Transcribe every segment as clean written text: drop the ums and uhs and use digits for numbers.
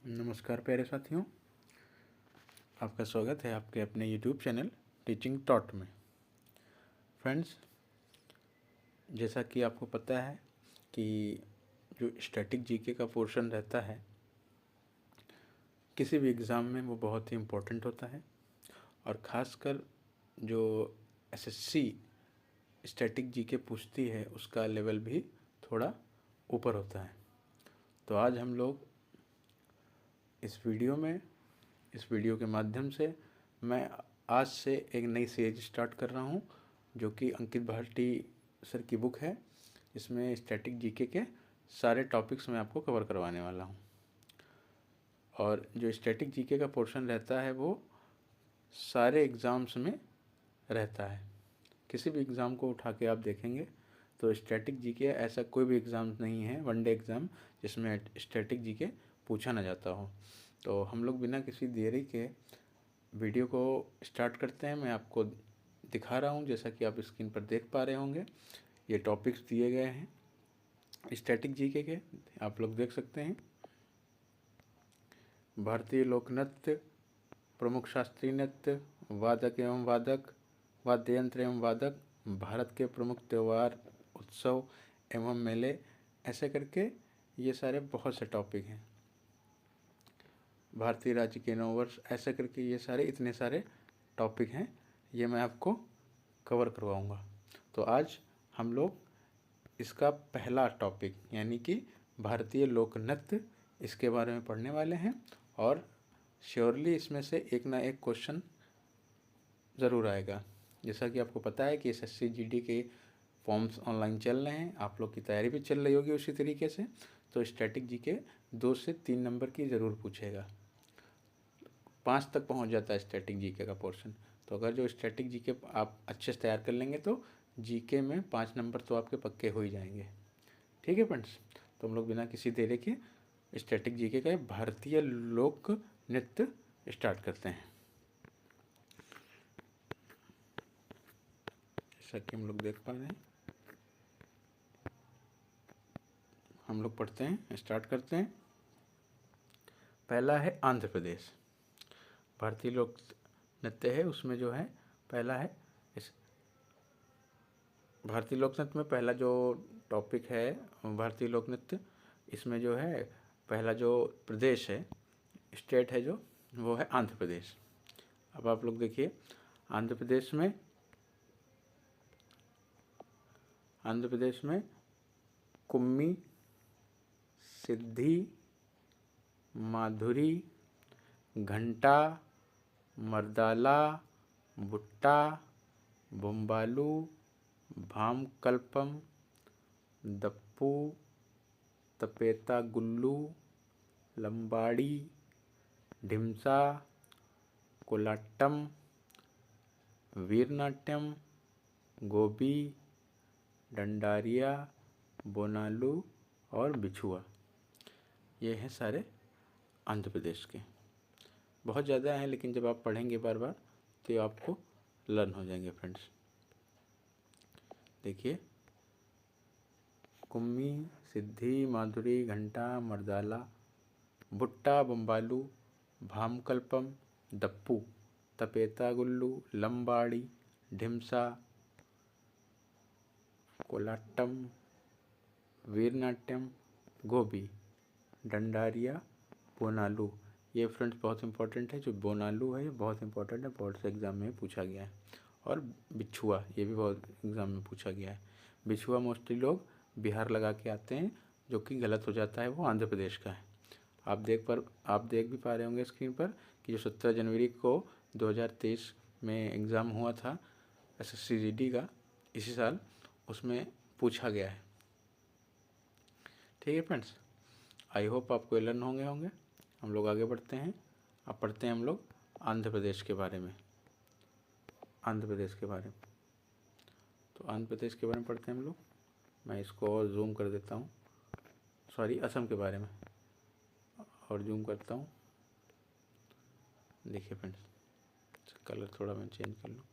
नमस्कार प्यारे साथियों, आपका स्वागत है आपके अपने YouTube चैनल टीचिंग टॉट में। फ्रेंड्स, जैसा कि आपको पता है कि जो स्टैटिक जीके का पोर्शन रहता है किसी भी एग्ज़ाम में वो बहुत ही इम्पोर्टेंट होता है और ख़ासकर जो एसएससी स्टैटिक जीके पूछती है उसका लेवल भी थोड़ा ऊपर होता है। तो आज हम लोग इस वीडियो के माध्यम से मैं आज से एक नई सीरीज स्टार्ट कर रहा हूँ जो कि अंकित भाटी सर की बुक है। इसमें स्टैटिक जीके के सारे टॉपिक्स मैं आपको कवर करवाने वाला हूँ। और जो स्टैटिक जीके का पोर्शन रहता है वो सारे एग्ज़ाम्स में रहता है। किसी भी एग्ज़ाम को उठा के आप देखेंगे तो स्टैटिक जीके ऐसा कोई भी एग्ज़ाम नहीं है, वनडे एग्ज़ाम, जिसमें स्टैटिक जीके पूछा ना जाता हो। तो हम लोग बिना किसी देरी के वीडियो को स्टार्ट करते हैं। मैं आपको दिखा रहा हूँ, जैसा कि आप स्क्रीन पर देख पा रहे होंगे, ये टॉपिक्स दिए गए हैं स्टैटिक जीके के, आप लोग देख सकते हैं। भारतीय लोक नृत्य, प्रमुख शास्त्रीय नृत्य, वादक एवं वादक, वाद्य यंत्र एवं वादक, भारत के प्रमुख त्यौहार, उत्सव एवं मेले, ऐसे करके ये सारे बहुत से टॉपिक हैं। भारतीय राज्य के 9 वर्ष, ऐसे करके ये सारे इतने सारे टॉपिक हैं, ये मैं आपको कवर करवाऊँगा। तो आज हम लोग इसका पहला टॉपिक यानी कि भारतीय लोक नृत्य, इसके बारे में पढ़ने वाले हैं और श्योरली इसमें से एक ना एक क्वेश्चन ज़रूर आएगा। जैसा कि आपको पता है कि एसएससी जीडी के फॉर्म्स ऑनलाइन चल रहे हैं, आप लोग की तैयारी भी चल रही होगी उसी तरीके से। तो स्टैटिक जीके 2 से 3 नंबर की ज़रूर पूछेगा। 5 तक पहुंच जाता है स्टैटिक जीके का पोर्शन। तो अगर जो स्टैटिक जीके आप अच्छे से तैयार कर लेंगे तो जीके में 5 नंबर तो आपके पक्के हो ही जाएंगे। ठीक है फ्रेंड्स, तो हम लोग बिना किसी देरी के स्टैटिक जीके का भारतीय लोक नृत्य स्टार्ट करते हैं। जैसा कि हम लोग देख पा रहे हैं, हम लोग पढ़ते हैं, स्टार्ट करते हैं। पहला है आंध्र प्रदेश। भारतीय लोक नृत्य है, उसमें जो है पहला है इस भारतीय लोक नृत्य में पहला जो टॉपिक है भारतीय लोक नृत्य, इसमें जो है पहला जो प्रदेश है, स्टेट है जो, वो है आंध्र प्रदेश। अब आप लोग देखिए, आंध्र प्रदेश में कुम्मी, सिद्धि, माधुरी, घंटा, मर्दाला, बुट्टा, बुम्बालू, भामकल्पम, दप्पू, तपेता गुल्लू, लंबाड़ी, ढिमसा, कोलाट्टम, वीरनाट्यम, गोबी, डंडारिया, बोनालू और बिछुआ। ये हैं सारे आंध्र प्रदेश के। बहुत ज़्यादा हैं, लेकिन जब आप पढ़ेंगे बार बार तो ये आपको लर्न हो जाएंगे फ्रेंड्स। देखिए, कुम्मी, सिद्धि, माधुरी, घंटा, मर्दाला, बुट्टा, बम्बालू, भामकल्पम, दप्पू, तपेता गुल्लू, लंबाड़ी, ढिमसा, कोलाट्टम, वीरनाट्यम, गोबी, डंडारिया, बोनालू। ये फ्रेंड्स बहुत इंपॉर्टेंट है। जो बोनालू है ये बहुत इंपॉर्टेंट है, बोर्ड से एग्ज़ाम में पूछा गया है। और बिछुआ, ये भी बहुत एग्ज़ाम में पूछा गया है। बिछुआ मोस्टली लोग बिहार लगा के आते हैं, जो कि गलत हो जाता है, वो आंध्र प्रदेश का है। आप देख भी पा रहे होंगे स्क्रीन पर कि जो 17 जनवरी को 2023 में एग्ज़ाम हुआ था एसएससी जीडी का, इसी साल, उसमें पूछा गया है। ठीक है फ्रेंड्स, आई होप आपको लर्न होंगे। हम लोग आगे बढ़ते हैं। अब पढ़ते हैं हम लोग आंध्र प्रदेश के बारे में। तो आंध्र प्रदेश के बारे में पढ़ते हैं हम लोग। मैं इसको और जूम कर देता हूँ, सॉरी, असम के बारे में और जूम करता हूँ। देखिए फ्रेंड्स, कलर थोड़ा मैं चेंज कर लूँ।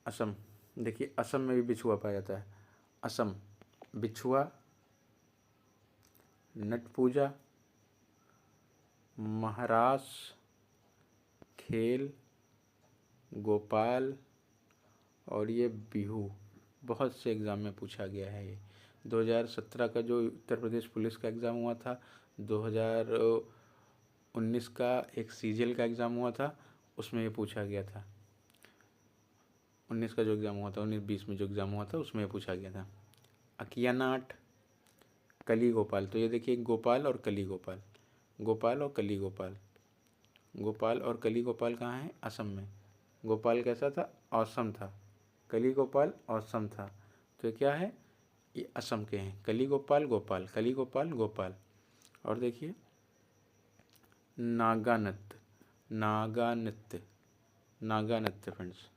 असम, देखिए असम में भी बिछुआ पाया जाता है। असम, बिछुआ, नट पूजा, महाराष्ट्र, खेल, गोपाल और ये बिहू बहुत से एग्ज़ाम में पूछा गया है। ये 2017 का जो उत्तर प्रदेश पुलिस का एग्ज़ाम हुआ था, 2019 का एक सीजीएल का एग्ज़ाम हुआ था, उसमें ये पूछा गया था। 19 का जो एग्ज़ाम हुआ था, 19-20 में जो एग्ज़ाम हुआ था उसमें ये पूछा गया था। अकियानाट, कली गोपाल। तो ये देखिए गोपाल और कली गोपाल, गोपाल और कली गोपाल। गोपाल और कली गोपाल कहाँ हैं? असम में। गोपाल कैसा था? औसम था। कली गोपाल औसम था। तो क्या है? ये असम के हैं। कली गोपाल गोपाल, कली गोपाल गोपाल। और देखिए नागा नृत्य, नागा नृत्य, नागा नृत्य फ्रेंड्स।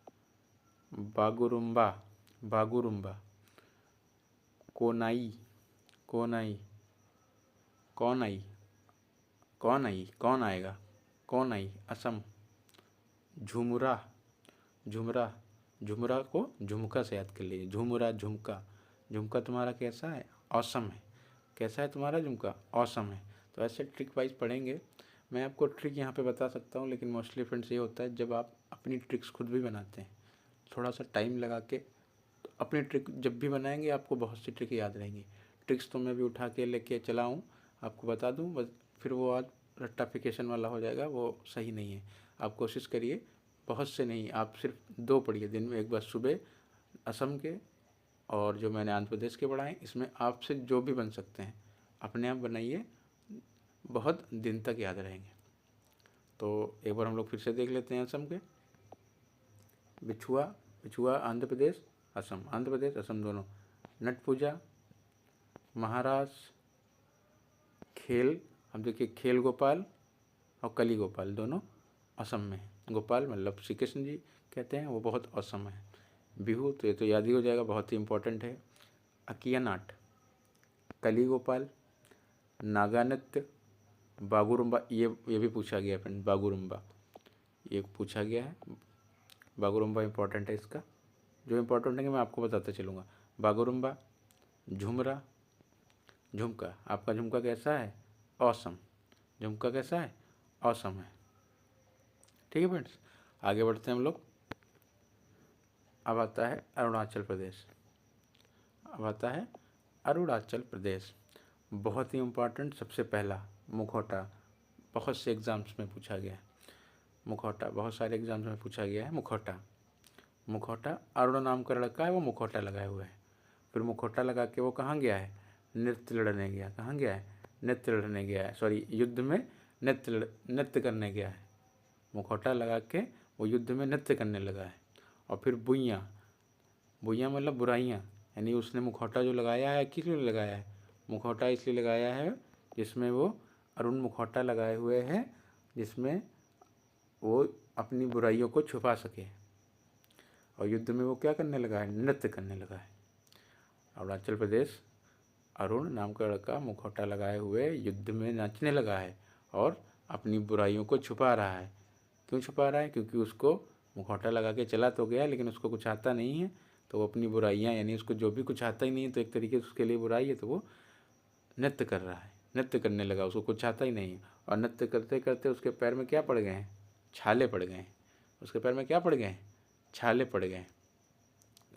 बागुरुम्बा, बागुरुम्बा। कोनाई, कोनाई, कौन आई, कौन आई, कौन आएगा, कौन आई, असम। झुमरा, झुमरा, झुमरा को झुमका से याद कर लीजिए। झुमरा, झुमका। झुमका तुम्हारा कैसा है? औसम है। कैसा है तुम्हारा झुमका? औसम है। तो ऐसे ट्रिक वाइज पढ़ेंगे। मैं आपको ट्रिक यहाँ पे बता सकता हूँ, लेकिन मोस्टली फ्रेंड्स ये होता है जब आप अपनी ट्रिक्स खुद भी बनाते हैं, थोड़ा सा टाइम लगा के, तो अपनी ट्रिक जब भी बनाएंगे आपको बहुत सी ट्रिक याद रहेंगी। ट्रिक्स तो मैं भी उठा के लेके चला हूँ, आपको बता दूँ, बस फिर वो आज रट्टाफिकेशन वाला हो जाएगा, वो सही नहीं है। आप कोशिश करिए, बहुत से नहीं, आप सिर्फ 2 पढ़िए दिन में, एक बार सुबह असम के और जो मैंने आंध्र प्रदेश के पढ़ाए, इसमें आपसे जो भी बन सकते हैं अपने आप बनाइए, बहुत दिन तक याद रहेंगे। तो एक बार हम लोग फिर से देख लेते हैं असम के। बिछुआ, बिछुआ आंध्र प्रदेश, असम, आंध्र प्रदेश असम दोनों। नट पूजा महाराष्ट्र, खेल, अब देखिए खेल गोपाल और कली गोपाल दोनों असम में है। गोपाल मतलब श्री कृष्ण जी कहते हैं, वो बहुत असम है। बिहू तो ये तो याद ही हो जाएगा, बहुत ही इम्पोर्टेंट है। अकियानाट, कली गोपाल, नागा नृत्य, बागुरुम्बा, ये भी पूछा गया है फ्रेंड, बागुरुम्बा ये पूछा गया है। बागुरुम्बा इम्पोर्टेंट है, इसका जो इम्पोर्टेंट है मैं आपको बताते चलूँगा। बागुरुम्बा, झुमरा, झुमका, आपका झुमका कैसा है? ऑसम। झुमका कैसा है? ऑसम है। ठीक है फ्रेंड्स, आगे बढ़ते हैं हम लोग। अब आता है अरुणाचल प्रदेश। अब आता है अरुणाचल प्रदेश, बहुत ही इम्पोर्टेंट। सबसे पहला मुखौटा, बहुत से एग्ज़ाम्स में पूछा गया है। मुखौटा बहुत सारे एग्ज़ाम्स में पूछा गया है। मुखौटा, मुखौटा, अरुण नाम का लड़का है, वो मुखौटा लगाए हुए है। फिर मुखौटा लगा के वो कहाँ गया है? नृत्य लड़ने गया। कहाँ गया है? नृत्य लड़ने गया है, सॉरी युद्ध में नृत्य करने गया है। मुखौटा लगा के वो युद्ध में नृत्य करने लगा है। और फिर बुइयाँ, बुइयाँ मतलब बुराइयाँ, यानी उसने मुखौटा जो लगाया है, किस लिए लगाया है? मुखौटा इसलिए लगाया है जिसमें वो अरुण मुखौटा लगाए हुए हैं, जिसमें वो अपनी बुराइयों को छुपा सके। और युद्ध में वो क्या करने लगा है? नृत्य करने लगा है। अरुणाचल प्रदेश, अरुण नाम का लड़का मुखौटा लगाए हुए युद्ध में नाचने लगा है और अपनी बुराइयों को छुपा रहा है। क्यों छुपा रहा है? क्योंकि उसको मुखौटा लगा के चला तो गया, लेकिन उसको कुछ आता नहीं है, तो वो अपनी बुराइयाँ, यानी उसको जो भी कुछ आता ही नहीं है, तो एक तरीके से उसके लिए बुराई है, तो वो नृत्य कर रहा है, नृत्य करने लगा, उसको कुछ आता ही नहीं है। और नृत्य करते करते उसके पैर में क्या पड़ गए हैं? छाले पड़ गए हैं। उसके पैर में क्या पड़ गए हैं? छाले पड़ गए हैं।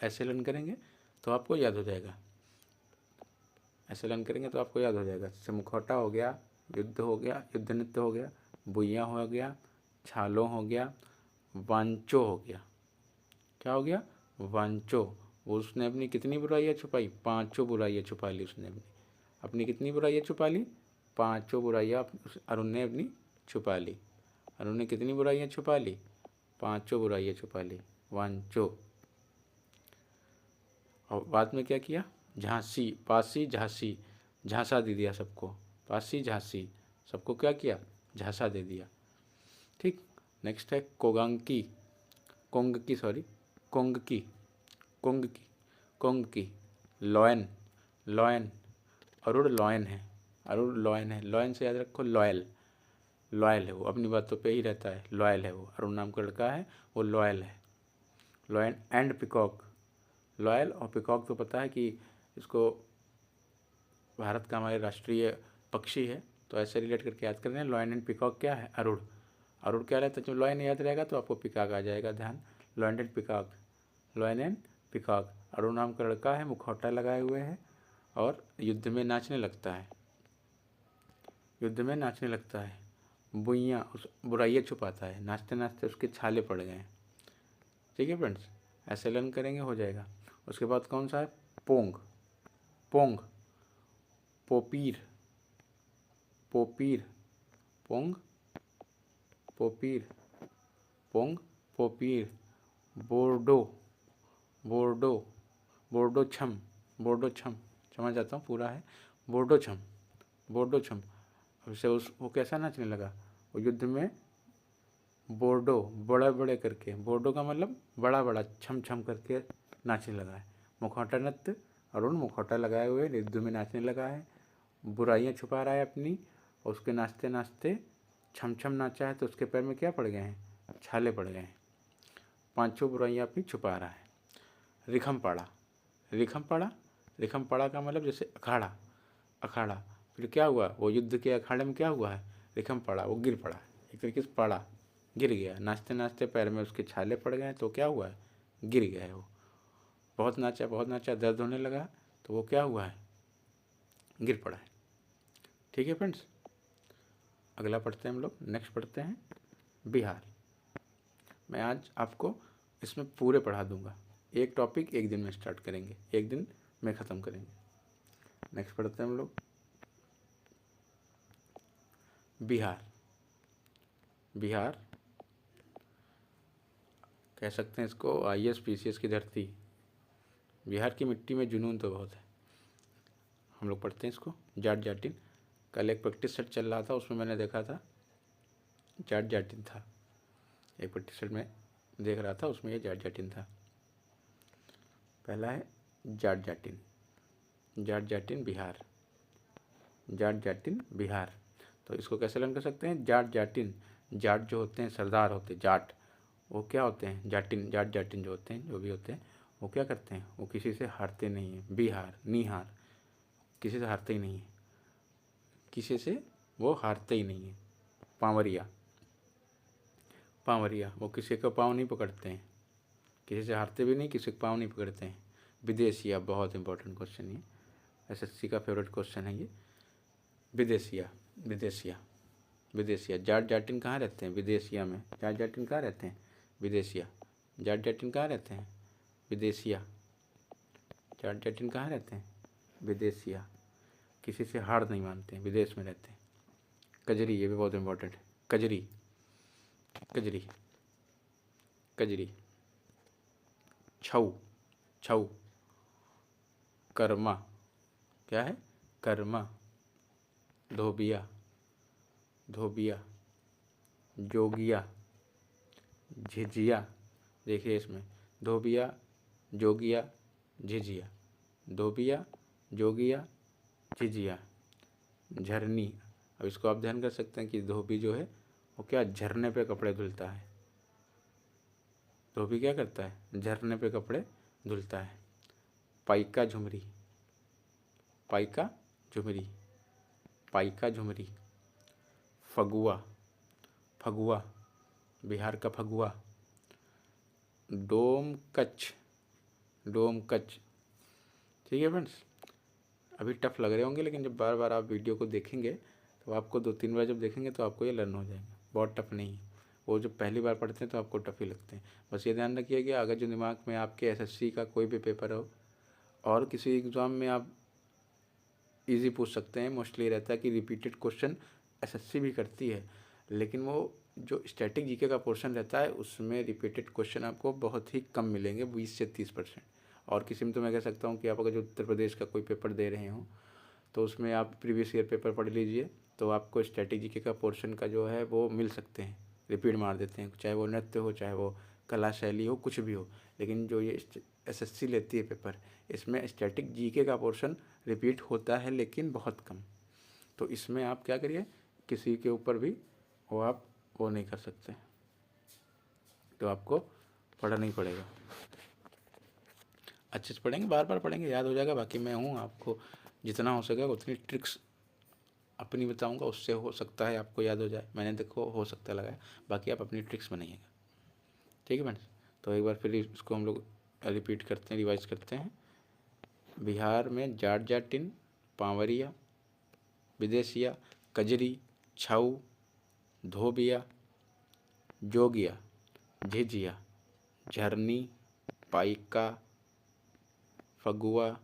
ऐसे लर्न करेंगे तो आपको याद हो जाएगा, ऐसे लर्न करेंगे तो आपको याद हो जाएगा। जैसे मुखौटा हो गया, युद्ध हो गया, युद्ध नृत्य हो गया, बुइयाँ हो गया, छालों हो गया, वांचो हो गया। क्या हो गया? वांचो। वो उसने अपनी कितनी बुराइयाँ छुपाई? 5 बुराइयाँ छुपा ली उसने अपनी। अपनी कितनी बुराइयाँ छुपा ली? 5 बुराइयाँ अरुण ने अपनी छुपा ली। अरुण ने कितनी बुराइयाँ छुपा ली? 5 बुराइयाँ छुपा ली। वांचो। और बाद में क्या किया? झांसी, पासी, झांसी, झांसा दे दिया सबको। पासी, झांसी, सबको क्या किया? झांसा दे दिया। ठीक। नेक्स्ट है कोंगकी, कोंगकी, सॉरी कोंगकी, कोंगकी, कोंगकी, लॉयन, लॉयन, अरुण लॉयन है, अरुण लॉयन है। लॉयन से याद रखो, लॉयल, लॉयल है वो, अपनी बातों पे ही रहता है, लॉयल है वो। अरुण नाम का लड़का है, वो लॉयल है। लॉयन एंड पिकॉक, लॉयल और पिकॉक तो पता है कि इसको भारत का हमारे राष्ट्रीय पक्षी है, तो ऐसे रिलेट करके याद कर रहे हैं। लॉयन एंड पिकॉक क्या है? अरुण। अरुण क्या रहता है? जब लॉयन याद रहेगा तो आपको पिकॉक आ जाएगा, ध्यान। Lion and peacock, lion and peacock. Arun नाम का लड़का है, मुखौटा लगाए हुए है और युद्ध में नाचने लगता है, युद्ध में नाचने लगता है। बुइयाँ, उस बुराइयाँ छुपाता है, नाचते नाचते उसके छाले पड़ गए। ठीक है फ्रेंड्स, ऐसे लर्न करेंगे, हो जाएगा। उसके बाद कौन सा है? पोंग। पोंग, पोपीर, पोपीर, पोंग, पोपीर, पोंग, पोपीर। बोर्डो, बोर्डो, बोर्डो छम, बोर्डो छम, समझ जाता हूँ पूरा है। बोर्डो छम, बोर्डो छम। अब से वो कैसा नाचने लगा? वो युद्ध में बोर्डो, बड़े बड़े करके, बोर्डो का मतलब बड़ा बड़ा, छम छम करके नाचने लगा है। मुखौटा नृत्य, अरुण मुखौटा लगाए हुए युद्ध में नाचने लगा है, बुराइयां छुपा रहा है अपनी, और उसके नाचते नाचते छम छम नाचा है तो उसके पैर में क्या पड़ गए हैं? छाले पड़ गए हैं। पांचों बुराइयां अपनी छुपा रहा है। रिखम पाड़ा, रिखम पाड़ा, रिखम पाड़ा का मतलब जैसे अखाड़ा, अखाड़ा। फिर क्या हुआ? वो युद्ध के अखाड़े में क्या हुआ है? रिखम पड़ा, वो गिर पड़ा, एक तरीके से पड़ा, गिर गया। नाचते नाचते पैर में उसके छाले पड़ गए तो क्या हुआ है? गिर गया है वो। बहुत नाचा, बहुत नाचा, दर्द होने लगा तो वो क्या हुआ है? गिर पड़ा है। ठीक है फ्रेंड्स, अगला पढ़ते हैं हम लोग। नेक्स्ट पढ़ते हैं बिहार। मैं आज आपको इसमें पूरे पढ़ा दूंगा। एक टॉपिक एक दिन में स्टार्ट करेंगे, एक दिन में ख़त्म करेंगे। नेक्स्ट पढ़ते हैं हम लोग बिहार। बिहार कह सकते हैं इसको IAS PCS की धरती। बिहार की मिट्टी में जुनून तो बहुत है। हम लोग पढ़ते हैं इसको। जाट जाटिन, कल एक प्रैक्टिस सेट चल रहा था, उसमें मैंने देखा था जाट जाटिन था। एक प्रैक्टिस सेट में देख रहा था, उसमें ये जाट जाटिन था। पहला है जाट जाटिन, जाट जाटिन बिहार, जाट जाटिन बिहार। तो इसको कैसे लर्न कर सकते हैं? जाट जाटिन, जाट जो होते हैं सरदार होते हैं, जाट वो क्या होते हैं? जाटिन, जाट जाटिन जो होते हैं, जो भी होते हैं, वो क्या करते हैं? वो किसी से हारते नहीं हैं। बिहार, निहार, किसी से हारते ही नहीं है, किसी से वो हारते ही नहीं है। पांवरिया, पांवरिया वो किसी का पाँव नहीं पकड़ते हैं, किसी से हारते भी नहीं, किसी का पाँव नहीं पकड़ते हैं। विदेशिया, बहुत इंपॉर्टेंट क्वेश्चन ये, SSC का फेवरेट क्वेश्चन है ये। विदेशिया, विदेशिया, विदेशिया। जाट जाटिन कहाँ रहते हैं? विदेशिया में। जाट जाटिन कहाँ रहते हैं? विदेशिया। जाट जाटिन कहाँ रहते हैं? विदेशिया। जाट जाटिन कहाँ रहते हैं? विदेशिया। किसी से हार नहीं मानते हैं, विदेश में रहते हैं। कजरी, ये भी बहुत इंपॉर्टेंट है। कजरी, कजरी, कजरी। छऊ, छऊ। कर्मा, क्या है? कर्मा। धोबिया, धोबिया। जोगिया, झिझिया। देखिए इसमें धोबिया, जोगिया, झिझिया, धोबिया, जोगिया, झिझिया। झरनी, अब इसको आप ध्यान कर सकते हैं कि धोबी जो है वो क्या झरने पे कपड़े धुलता है। धोबी क्या करता है? झरने पे कपड़े धुलता है। पाइका झुमरी, पाइका झुमरी, पाइका झुमरी। फगुआ, फगुआ, बिहार का फगुआ। डोम कच्छ, डोम कच्छ। ठीक है फ्रेंड्स, अभी टफ लग रहे होंगे, लेकिन जब बार बार आप वीडियो को देखेंगे तो आपको 2-3 बार जब देखेंगे तो आपको ये लर्न हो जाएगा। बहुत टफ नहीं है वो, जब पहली बार पढ़ते हैं तो आपको टफ ही लगते हैं। बस ये ध्यान रखिए कि अगर जो दिमाग में आपके SSC का कोई भी पेपर हो और किसी एग्ज़ाम में आप इजी पूछ सकते हैं, मोस्टली रहता है कि रिपीटेड क्वेश्चन SSC भी करती है, लेकिन वो जो स्टैटिक जीके का पोर्शन रहता है उसमें रिपीटेड क्वेश्चन आपको बहुत ही कम मिलेंगे, 20 से 30%। और किसी में तो मैं कह सकता हूँ कि आप अगर जो उत्तर प्रदेश का कोई पेपर दे रहे हो तो उसमें आप प्रीवियस ईयर पेपर पढ़ लीजिए, तो आपको स्टैटिक जीके का पोर्शन का जो है वो मिल सकते हैं, रिपीट मार देते हैं, चाहे वो नृत्य हो, चाहे वो कला शैली हो, कुछ भी हो। लेकिन जो ये SSC लेती है पेपर, इसमें स्टैटिक जीके का पोर्शन रिपीट होता है लेकिन बहुत कम। तो इसमें आप क्या करिए, किसी के ऊपर भी आप वो नहीं कर सकते, तो आपको पढ़ना ही पड़ेगा। अच्छे से पढ़ेंगे, बार बार पढ़ेंगे, याद हो जाएगा। बाकी मैं हूँ, आपको जितना हो सके उतनी ट्रिक्स अपनी बताऊंगा, उससे हो सकता है आपको याद हो जाए। मैंने देखो हो सकता लगाया, बाकी आप अपनी ट्रिक्स बनाइएगा। ठीक है फ्रेंड्स, तो एक बार फिर इसको हम लोग रिपीट करते हैं, रिवाइज करते हैं। बिहार में जाट जाटिन, पावरिया, विदेशिया, कजरी, छाऊ, धोबिया, जोगिया, झिझिया, झरनी, पाइका, फगुआ,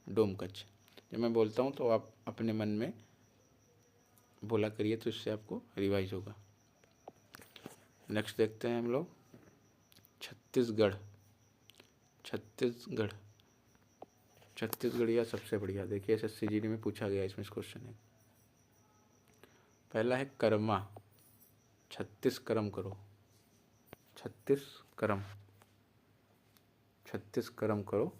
डोमकच। जब मैं बोलता हूँ तो आप अपने मन में बोला करिए, तो इससे आपको रिवाइज होगा। नेक्स्ट देखते हैं हम लोग छत्तीसगढ़। छत्तीसगढ़, छत्तीसगढ़िया सबसे बढ़िया। देखिए एसएससी जीडी में पूछा गया, इसमें क्वेश्चन है। पहला है कर्मा, 36 कर्म करो। 36 कर्म, 36 कर्म करो,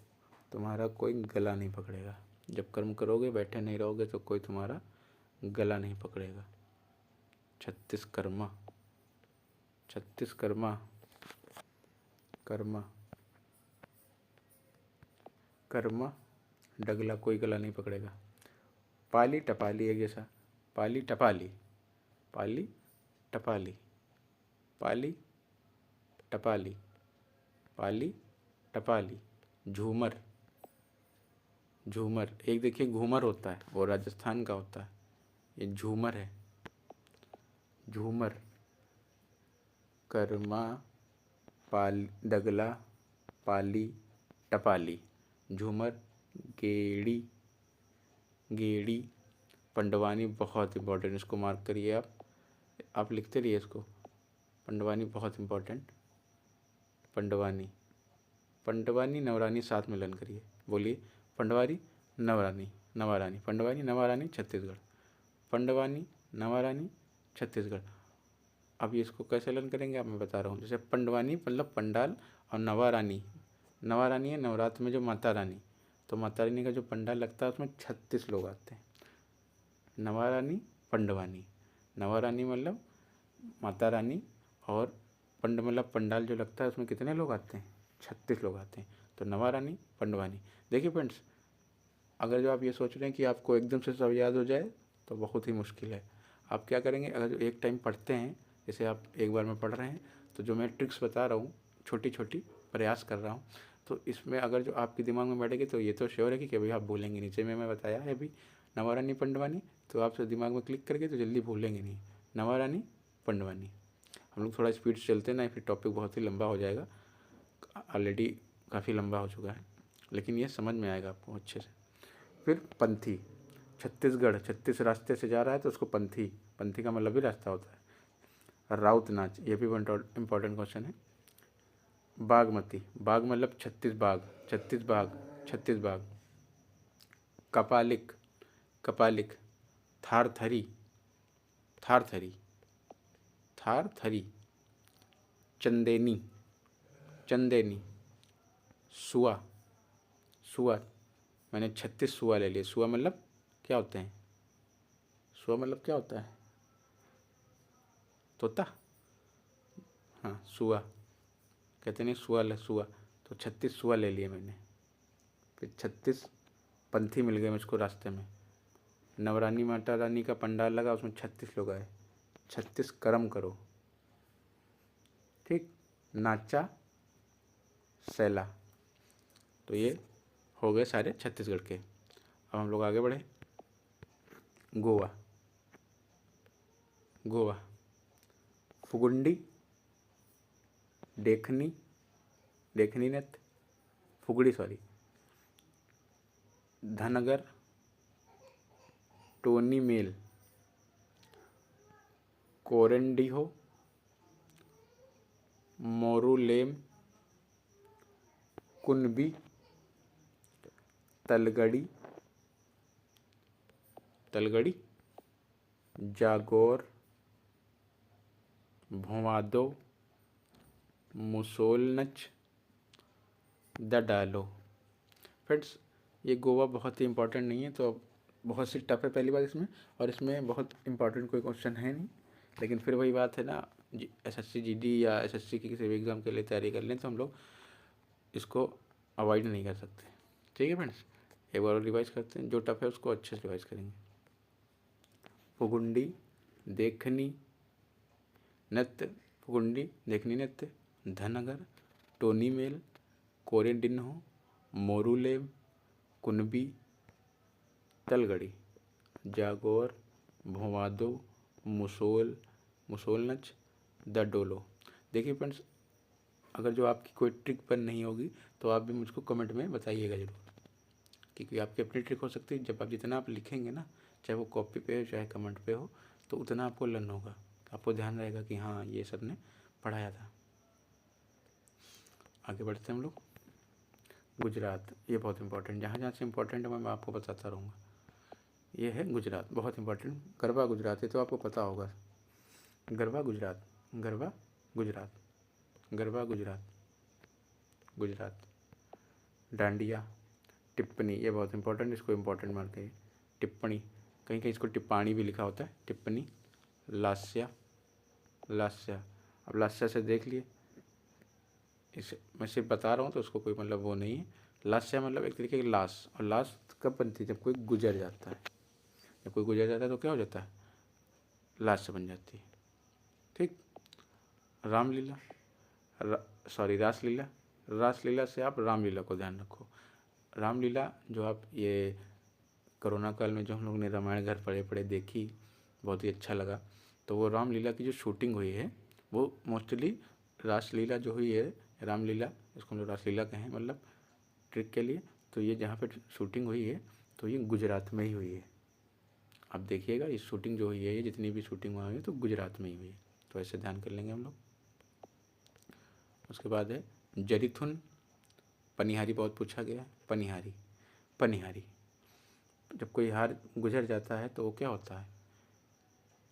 तुम्हारा कोई गला नहीं पकड़ेगा। जब कर्म करोगे, बैठे नहीं रहोगे, तो कोई तुम्हारा गला नहीं पकड़ेगा। 36 कर्मा, 36 कर्मा, कर्मा, कर्मा, डगला, कोई गला नहीं पकड़ेगा। पाली टपाली एक जैसा, पाली टपाली, पाली टपाली, पाली टपाली, पाली टपाली। झूमर, झूमर एक देखिए घूमर होता है, वो राजस्थान का होता है, ये झूमर है। झूमर, कर्मा, पाल, डगला, पाली, टपाली, झूमर। गेड़ी, गेड़ी, पंडवानी बहुत इम्पोर्टेंट, इसको मार्क करिए आप लिखते रहिए इसको। पंडवानी बहुत इम्पोर्टेंट। पंडवानी, पंडवानी नवरानी साथ मिलन करिए, बोलिए पंडवानी नवरानी, नवारानी, पंडवानी नवारानी छत्तीसगढ़, पंडवानी नवारानी छत्तीसगढ़। अब ये इसको कैसे लर्न करेंगे आप, मैं बता रहा हूँ। जैसे पंडवानी मतलब पंडाल, और नवारानी, नवारानी है नवरात्र में जो माता रानी, तो माता रानी का जो पंडाल लगता है उसमें 36 लोग आते हैं। नवारानी, पंडवानी, नवारानी मतलब माता रानी, और पंड मतलब पंडाल जो लगता है उसमें कितने लोग आते हैं, 36 लोग आते हैं। तो नवारानी, पंडवानी। देखिए फ्रेंड्स, अगर जो आप ये सोच रहे हैं कि आपको एकदम से सब याद हो जाए, तो बहुत ही मुश्किल है। आप क्या करेंगे, अगर जो एक टाइम पढ़ते हैं, जैसे आप एक बार में पढ़ रहे हैं, तो जो मैं ट्रिक्स बता रहा हूँ, छोटी छोटी प्रयास कर रहा हूँ, तो इसमें अगर जो आपके दिमाग में बैठेगी, तो ये तो श्योर है कि कभी आप भूलेंगे। नीचे में मैं बताया है अभी नवारानी पंडवानी, तो आप दिमाग में क्लिक करके तो जल्दी भूलेंगे नहीं। नवारानी पंडवानी। हम लोग थोड़ा स्पीड से चलते ना, फिर टॉपिक बहुत ही लंबा हो जाएगा, ऑलरेडी काफ़ी लंबा हो चुका है, लेकिन ये समझ में आएगा आपको अच्छे से। फिर पंथी, छत्तीसगढ़ 36 रास्ते से जा रहा है, तो उसको पंथी, पंथी का मतलब भी रास्ता होता है। राउत नाच, ये भी इम्पोर्टेंट क्वेश्चन है। बागमती, बाग मतलब 36 बाग, 36 बाग, 36 बाग। कपालिक, कपालिक, थारथरी, थारथरी, थारथरी। चंदेनी, चंदेनी। सुआ, सुआ, मैंने 36 सुआ ले लिए। सुआ मतलब क्या होते हैं, सुआ मतलब क्या होता है, तोता। हाँ सुआ कहते नहीं, सुआ सुआ, तो 36 सुआ ले लिए मैंने। फिर 36 पंथी मिल गए मुझको रास्ते में। नवरानी माता रानी का पंडाल लगा, उसमें 36 लोग आए। 36 कर्म करो, ठीक। नाचा सैला, तो ये हो गए सारे छत्तीसगढ़ के। अब हम लोग आगे बढ़े। गोवा, गोवा। फुगुंडी, देखनी, देखनी नृत्य, फुगड़ी सॉरी, धनगर, टोनी मेल, कोरेंडिहो, मोरूलेम, कुनबी, तलगड़ी, तलगड़ी, जागोर, भोवादो, मुसोलनच, दडालो। फ्रेंड्स, ये गोवा बहुत ही इंपॉर्टेंट नहीं है, तो बहुत सी टफ है पहली बात इसमें, और इसमें बहुत इंपॉर्टेंट कोई क्वेश्चन है नहीं। लेकिन फिर वही बात है ना, एसएससी जीडी या एसएससी की किसी भी एग्ज़ाम के लिए तैयारी कर लें, तो हम लोग इसको अवॉइड नहीं कर सकते। ठीक है फ्रेंड्स, एक बार रिवाइज करते हैं, जो टफ है उसको अच्छे से रिवाइज करेंगे। फुगुंडी देखनी नृत्य, फुगुंडी देखनी नृत्य, धनगर, टोनी मेल, कोरेडिन्हो, मोरूलेव, कुनबी, तलगड़ी, जागोर, भोवादो, मुसोल नच, द डोलो। देखिए फ्रेंड्स, अगर जो आपकी कोई ट्रिक पर नहीं होगी तो आप भी मुझको कमेंट में बताइएगा जरूर, क्योंकि आपकी अपनी ट्रिक हो सकती है। जब आप जितना आप लिखेंगे ना, चाहे वो कॉपी पे हो चाहे कमेंट पे हो, तो उतना आपको लर्न होगा, आपको ध्यान रहेगा कि हाँ ये सब ने पढ़ाया था। आगे बढ़ते हैं हम लोग। गुजरात, ये बहुत इंपॉर्टेंट, जहाँ जहाँ से इंपॉर्टेंट है मैं आपको बताता रहूँगा। ये है गुजरात, बहुत इंपॉर्टेंट। गरबा गुजरात, ये तो आपको पता होगा। गरबा गुजरात, गरबा गुजरात, गरबा गुजरात, गुजरात। डांडिया, टिप्पणी, ये बहुत इंपॉर्टेंट, इसको इंपॉर्टेंट मानते हैं। टिप्पणी, कहीं कहीं इसको टिप्पाणी भी लिखा होता है, टिप्पणी। लास्या, लास्या, अब लास्या से देख लिए, इसे मैं सिर्फ बता रहा हूँ तो उसको कोई मतलब वो नहीं है। लास्या मतलब एक तरीके की लाश, और लाश कब बनती है? जब कोई गुजर जाता है। जब कोई गुजर जाता है तो क्या हो जाता है? लाश से बन जाती है। ठीक। रामलीला, सॉरी रासलीला, रासलीला से आप रामलीला को ध्यान रखो। रामलीला जो आप ये कोरोना काल में जो हम लोग ने रामायण घर पढ़े पढ़े देखी, बहुत ही अच्छा लगा। तो वो रामलीला की जो शूटिंग हुई है वो मोस्टली रासलीला जो हुई है, रामलीला, इसको हम लोग रासलीला कहें मतलब ट्रिक के लिए, तो ये जहाँ पे शूटिंग हुई है तो ये गुजरात में ही हुई है। आप देखिएगा ये शूटिंग जो हुई है, ये जितनी भी शूटिंग हुई है तो गुजरात में ही हुई है, तो ऐसे ध्यान कर लेंगे हम लोग। उसके बाद है जरीथुन, पनिहारी बहुत पूछा गया है। पनिहारी, पनिहारी, जब कोई हार गुजर जाता है तो वो क्या होता है?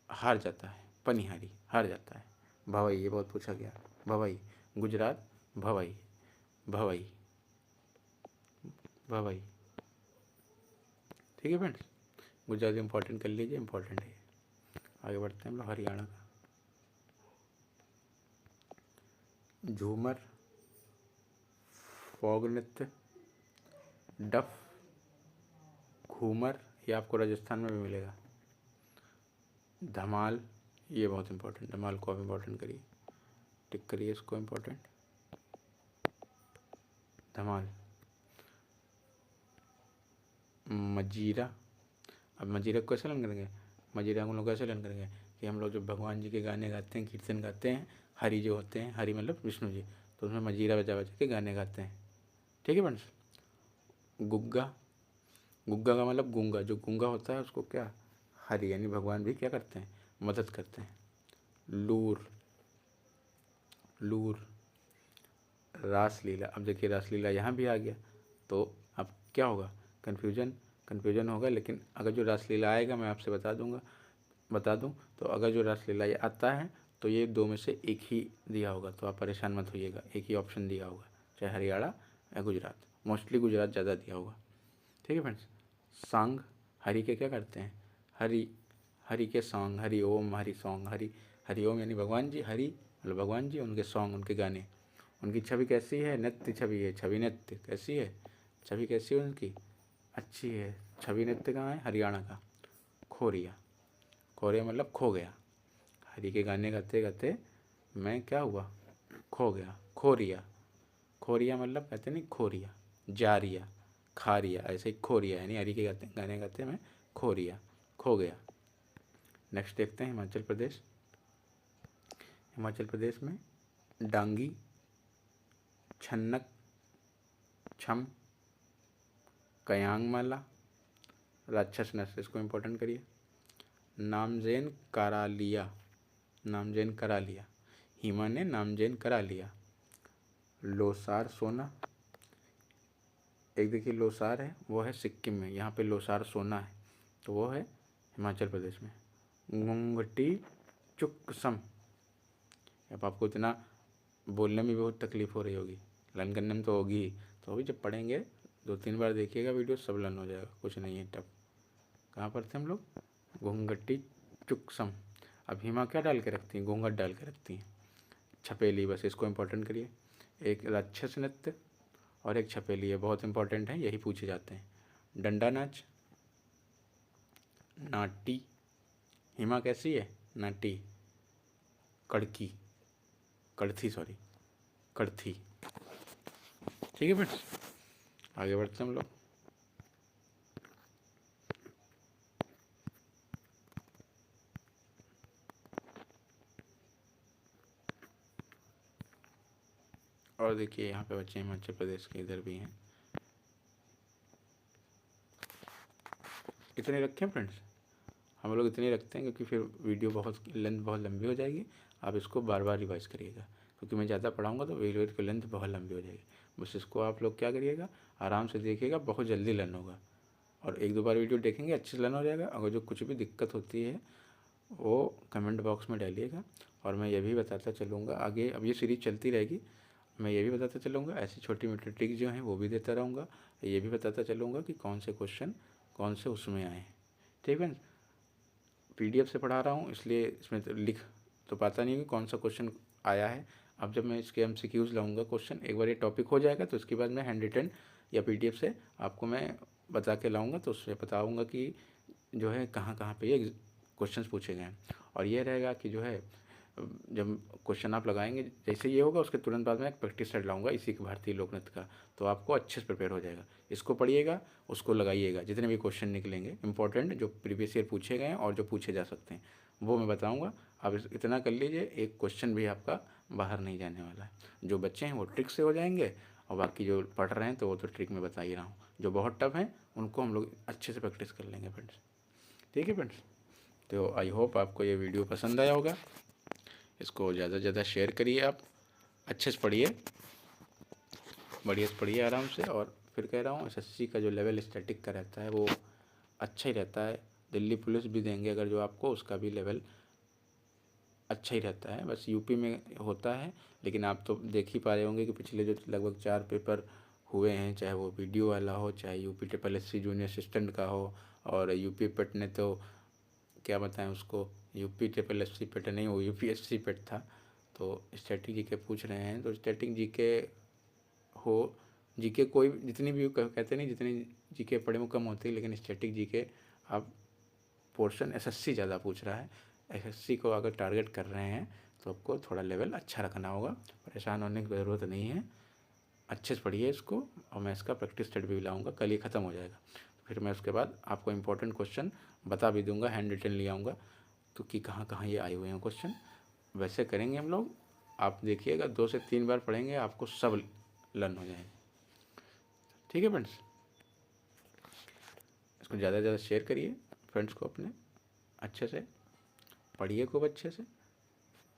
हार जाता है। पनिहारी, हार जाता है। भवई, ये बहुत पूछा गया। भवई, गुजरात, भवई, भवई, भवई। ठीक है फ्रेंड्स, गुजरात इंपॉर्टेंट कर लीजिए, इंपॉर्टेंट है। आगे बढ़ते हैं हम लोग हरियाणा का। झूमर, फोग नृत्य, डफ, घूमर, ये आपको राजस्थान में भी मिलेगा। धमाल, ये बहुत इंपॉर्टेंट, धमाल को आप इंपॉर्टेंट करिए, टिक करिए इसको इंपॉर्टेंट। धमाल। मजीरा, अब मजीरा को कैसे लर्न करेंगे? मजीरा हम लोग कैसे लर्न करेंगे कि हम लोग जो भगवान जी के गाने गाते हैं, कीर्तन गाते हैं, हरि जो होते हैं, हरि मतलब विष्णु जी, तो उसमें मजीरा बजा बजा के गाने गाते हैं। ठीक है फ्रेंड्स। गुग्गा, गुग्गा का मतलब गूंगा, जो गूंगा होता है उसको क्या? हरि यानी भगवान भी क्या करते हैं? मदद करते हैं। लूर, लूर। रासलीला, अब देखिए रासलीला यहाँ भी आ गया, तो अब क्या होगा? कन्फ्यूजन होगा, लेकिन अगर जो रासलीला आएगा मैं आपसे बता दूं तो अगर जो रासलीला ये आता है तो ये दो में से एक ही दिया होगा, तो आप परेशान मत होइएगा, एक ही ऑप्शन दिया होगा, चाहे हरियाणा या गुजरात, मोस्टली गुजरात ज़्यादा दिया होगा। ठीक है फ्रेंड्स। सांग, हरि के क्या करते हैं? हरि के सॉन्ग, हरि ओम, हरि सॉन्ग, हरि ओम यानी भगवान जी, हरि मतलब भगवान जी, उनके सॉन्ग, उनके गाने। उनकी छवि कैसी है? नृत्य छवि है, छवि नृत्य कैसी है? छवि कैसी है उनकी? अच्छी है। छवि नृत्य कहाँ है? हरियाणा का। खोरिया, खोरिया मतलब खो गया। हरि के गाने गाते गाते मैं क्या हुआ? खो गया। खोरिया, खोरिया मतलब कहते नहीं खोरिया, जारिया, खारिया, ऐसे ही खोरिया यानी हरि के गाने गाते मैं खोरिया, खो गया। नेक्स्ट देखते हैं हिमाचल प्रदेश। हिमाचल प्रदेश में डांगी, छन्नक, छम, कयांगमाला, राक्षस नृत्य, इसको इंपॉर्टेंट करिए। नामजेन करा लिया, नामजेन करा लिया, हिमा ने नामजेन करा लिया। लोसार सोना, एक देखिए लोसार है वो है सिक्किम में, यहाँ पे लोसार सोना है तो वो है हिमाचल प्रदेश में। घुंघटी चुकसम, अब आपको इतना बोलने में बहुत तकलीफ हो रही होगी, लर्न करने में तो होगी ही, तो अभी जब पढ़ेंगे 2-3 बार देखिएगा वीडियो, सब लर्न हो जाएगा, कुछ नहीं है टफ। कहाँ पर थे हम लोग? घूंघटी चुकसम। अब हिमा क्या डाल के रखती हैं? घूंघट डाल के रखती हैं। छपेली, बस इसको इंपॉर्टेंट करिए। एक राक्षस नृत्य और एक छपेली है, बहुत इंपॉर्टेंट है, यही पूछे जाते हैं। डंडा नाच, नाटी, हिमा कैसी है? नाटी, कड़की, कड़थी, सॉरी कड़थी। ठीक है फ्रेंड्स, आगे बढ़ते हैं हम लोग। और देखिए यहाँ पे बच्चे हिमाचल प्रदेश के इधर भी हैं। इतने रखें फ्रेंड्स, हम लोग इतने रखते हैं क्योंकि फिर वीडियो लेंथ बहुत लंबी हो जाएगी। आप इसको बार बार रिवाइज करिएगा, क्योंकि मैं ज़्यादा पढ़ाऊँगा तो वीडियो की लेंथ बहुत लंबी हो जाएगी। बस इसको आप लोग क्या करिएगा, आराम से देखिएगा, बहुत जल्दी लर्न होगा। और एक दो बार वीडियो देखेंगे अच्छे से लर्न हो जाएगा। अगर जो कुछ भी दिक्कत होती है वो कमेंट बॉक्स में डालिएगा। और मैं ये भी बताता चलूँगा आगे, अब ये सीरीज चलती रहेगी, मैं ये भी बताता चलूँगा, ऐसी छोटी मोटी ट्रिक जो हैं वो भी देता रहूँगा। ये भी बताता चलूँगा कि कौन से क्वेश्चन कौन से उसमें आए हैं। ठीक है, PDF से पढ़ा रहा हूँ इसलिए इसमें तो लिख तो पाता नहीं कि कौन सा क्वेश्चन आया है। अब जब मैं इसके MCQs लाऊंगा क्वेश्चन, एक बार ये टॉपिक हो जाएगा तो उसके बाद मैं हैंड रिटन या PDF से आपको मैं बता के लाऊंगा, तो उससे बताऊंगा कि जो है कहाँ कहाँ पे ये क्वेश्चंस पूछे गए हैं। और ये रहेगा कि जो है जब क्वेश्चन आप लगाएंगे, जैसे ये होगा उसके तुरंत बाद में एक प्रैक्टिस सेट लाऊंगा इसी के भारतीय लोक नृत्य का, तो आपको अच्छे से प्रिपेयर हो जाएगा। इसको पढ़िएगा, उसको लगाइएगा, जितने भी क्वेश्चन निकलेंगे इंपॉर्टेंट जो प्रीवियस ईयर पूछे गए हैं और जो पूछे जा सकते हैं वो मैं बताऊँगा। आप इतना कर लीजिए, एक क्वेश्चन भी आपका बाहर नहीं जाने वाला है। जो बच्चे हैं वो ट्रिक से हो जाएंगे, और बाकी जो पढ़ रहे हैं तो वो तो ट्रिक में बता ही रहा हूँ। जो बहुत टफ हैं उनको हम लोग अच्छे से प्रैक्टिस कर लेंगे फ्रेंड्स। ठीक है फ्रेंड्स, तो आई होप आपको ये वीडियो पसंद आया होगा। इसको ज़्यादा से ज़्यादा शेयर करिए, आप अच्छे से पढ़िए, बढ़िया से पढ़िए आराम से। और फिर कह रहा हूँ SSC का जो लेवल स्टैटिक का रहता है वो अच्छा ही रहता है। दिल्ली पुलिस भी देंगे अगर जो आपको, उसका भी लेवल अच्छा ही रहता है। बस यूपी में होता है, लेकिन आप तो देख ही पा रहे होंगे कि पिछले जो लगभग 4 पेपर हुए हैं, चाहे वो वीडियो वाला हो, चाहे UP SSC जूनियर असिस्टेंट का हो, और यूपी पेट ने तो क्या बताएं उसको, UP SSC पेट नहीं, वो UPSC पेट था। तो स्टैटिक जीके पूछ रहे हैं, तो स्टैटिक जीके हो, जीके कोई जितनी भी कहते नहीं, जितनी जीके पढ़े वो कम होती है, लेकिन स्टैटिक जीके आप पोर्शन SSC ज़्यादा पूछ रहा है। SSC को अगर टारगेट कर रहे हैं तो आपको थोड़ा लेवल अच्छा रखना होगा, परेशान होने की ज़रूरत नहीं है। अच्छे से पढ़िए इसको, और मैं इसका प्रैक्टिस सेट भी लाऊंगा, कल ही ख़त्म हो जाएगा। फिर मैं उसके बाद आपको इंपॉर्टेंट क्वेश्चन बता भी दूंगा, हैंड रिटन ले आऊँगा, तो कि कहाँ कहाँ ये आए हुए हैं क्वेश्चन। वैसे करेंगे हम लोग, आप देखिएगा 2 से 3 बार पढ़ेंगे, आपको सब लर्न हो जाएंगे। ठीक है फ्रेंड्स, इसको ज़्यादा से ज़्यादा शेयर करिए फ्रेंड्स को अपने, अच्छे से पढ़िए खूब अच्छे से।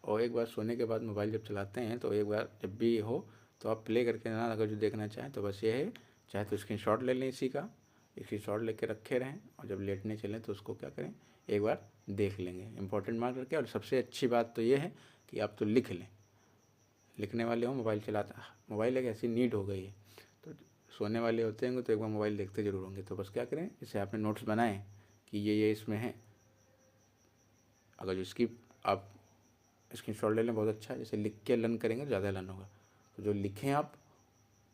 और एक बार सोने के बाद मोबाइल जब चलाते हैं तो एक बार जब भी हो तो आप प्ले करके ना, अगर जो देखना चाहें तो बस ये है, चाहे तो स्क्रीनशॉट ले लें इसी का, स्क्रीनशॉट लेके रखे रहें, और जब लेटने चलें तो उसको क्या करें, एक बार देख लेंगे इंपॉर्टेंट मार्क करके। और सबसे अच्छी बात तो ये है कि आप तो लिख लें, लिखने वाले हो, मोबाइल चलाता, मोबाइल एक ऐसी नीड हो गई है, तो सोने वाले होते होंगे तो एक बार मोबाइल देखते ज़रूर होंगे। तो बस क्या करें, जैसे आपने नोट्स बनाए कि ये इसमें है, अगर जो इसकी आप स्क्रीनशॉट ले लें बहुत अच्छा है। जैसे लिख के लर्न करेंगे ज़्यादा लर्न होगा, तो जो लिखें आप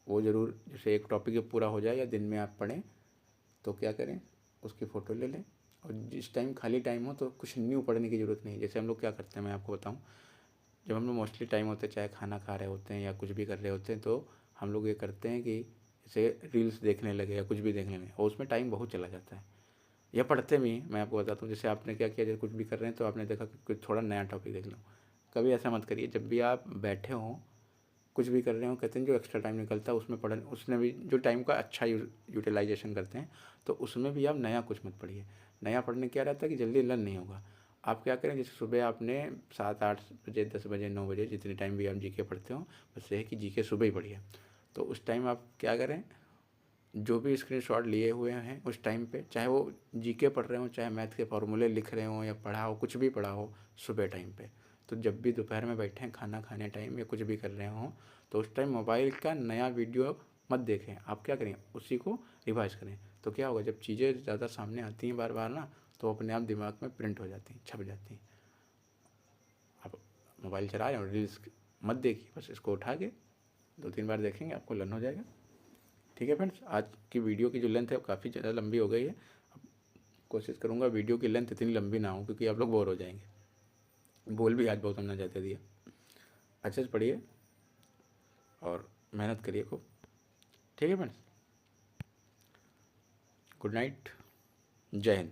वो ज़रूर, जैसे एक टॉपिक जब पूरा हो जाए या दिन में आप पढ़ें तो क्या करें, उसकी फ़ोटो ले लें। और जिस टाइम खाली टाइम हो तो कुछ न्यू पढ़ने की ज़रूरत नहीं। जैसे हम लोग क्या करते हैं, मैं आपको बताऊँ, जब हम लोग मोस्टली टाइम होते हैं, चाहे खाना खा रहे होते हैं या कुछ भी कर रहे होते हैं, तो हम लोग ये करते हैं कि जैसे रील्स देखने लगे या कुछ भी देखने लगे, और उसमें टाइम बहुत चला जाता है। या पढ़ते भी, मैं आपको बताता हूँ, जैसे आपने क्या किया, जैसे कुछ भी कर रहे हैं तो आपने देखा कि कुछ थोड़ा नया टॉपिक देख लो। कभी ऐसा मत करिए, जब भी आप बैठे हों कुछ भी कर रहे हो, कहते हैं जो एक्स्ट्रा टाइम निकलता है उसमें पढ़, उसने भी जो टाइम का अच्छा यूटिलाइजेशन करते हैं, तो उसमें भी आप नया कुछ मत पढ़िए। नया पढ़ने क्या रहता है कि जल्दी लर्न नहीं होगा। आप क्या करें, जैसे सुबह आपने 7-8 बजे, 10 बजे, 9 बजे, जितने टाइम भी आप जीके पढ़ते हो, बस ये है कि जीके सुबह ही पढ़िए। तो उस टाइम आप क्या करें, जो भी स्क्रीनशॉट लिए हुए हैं उस टाइम पे, चाहे वो जीके पढ़ रहे हो, चाहे मैथ के फॉर्मूले लिख रहे हो, या पढ़ा हो, कुछ भी पढ़ा हो सुबह टाइम पे, तो जब भी दोपहर में बैठें खाना खाने टाइम या कुछ भी कर रहे हो, तो उस टाइम मोबाइल का नया वीडियो मत देखें। आप क्या करें, उसी को रिवाइज करें। तो क्या होगा, जब चीज़ें ज़्यादा सामने आती हैं बार बार ना, तो अपने आप दिमाग में प्रिंट हो जाती हैं, छप जाती हैं। आप मोबाइल चला रहे हो, रील्स मत देखिए, बस इसको उठा के 2-3 बार देखेंगे, आपको लर्न हो जाएगा। ठीक है फ्रेंड्स, आज की वीडियो की जो लेंथ है वो काफ़ी ज़्यादा लंबी हो गई है। कोशिश करूँगा वीडियो की लेंथ इतनी लंबी ना हो, क्योंकि आप लोग बोर हो जाएंगे। बोल भी आज बहुत हमने ज़्यादा दिया। अच्छे से पढ़िए और मेहनत करिए खूब। ठीक है फ्रेंड्स, गुड नाइट, जय हिंद।